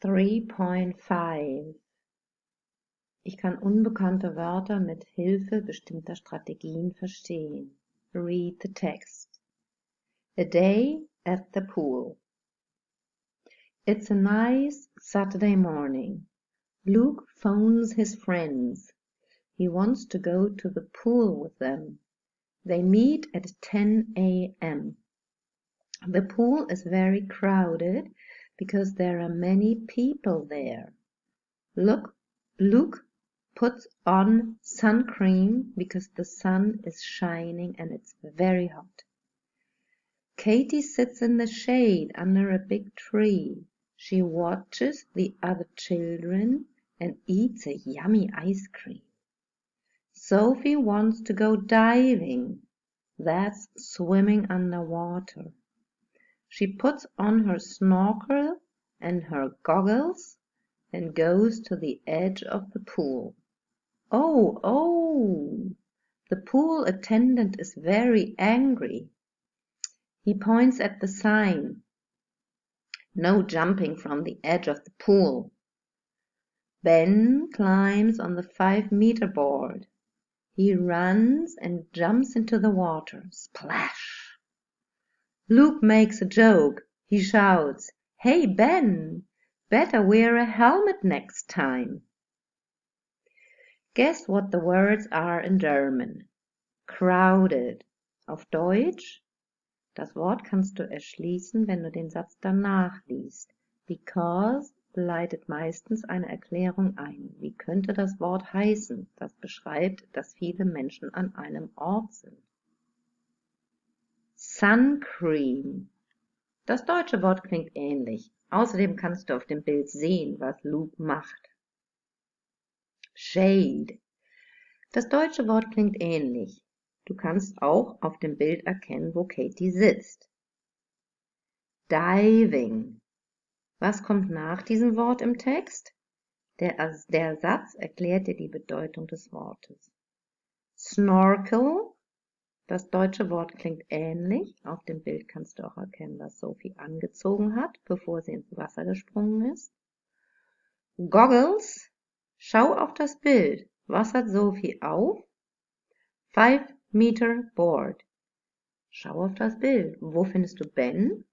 3.5 Ich kann unbekannte Wörter mit Hilfe bestimmter Strategien verstehen. Read the text. A day at the pool. It's a nice Saturday morning. Luke phones his friends. He wants to go to the pool with them. They meet at 10 a.m. The pool is very crowded because there are many people there. Luke puts on sun cream because the sun is shining and it's very hot. Katie sits in the shade under a big tree. She watches the other children and eats a yummy ice cream. Sophie wants to go diving. That's swimming underwater. She puts on her snorkel and her goggles and goes to the edge of the pool. Oh! The pool attendant is very angry. He points at the sign. No jumping from the edge of the pool. Ben climbs on the 5-meter board. He runs and jumps into the water. Splash! Luke makes a joke. He shouts, "Hey, Ben, better wear a helmet next time." Guess what the words are in German. Crowded. Auf Deutsch? Das Wort kannst du erschließen, wenn du den Satz danach liest. Because leitet meistens eine Erklärung ein. Wie könnte das Wort heißen? Das beschreibt, dass viele Menschen an einem Ort sind. Sun Cream. Das deutsche Wort klingt ähnlich. Außerdem kannst du auf dem Bild sehen, was Luke macht. Shade. Das deutsche Wort klingt ähnlich. Du kannst auch auf dem Bild erkennen, wo Katie sitzt. Diving. Was kommt nach diesem Wort im Text? Der Satz erklärt dir die Bedeutung des Wortes. Snorkel. Das deutsche Wort klingt ähnlich. Auf dem Bild kannst du auch erkennen, was Sophie angezogen hat, bevor sie ins Wasser gesprungen ist. Goggles. Schau auf das Bild. Was hat Sophie auf? 5-meter board. Schau auf das Bild. Wo findest du Ben?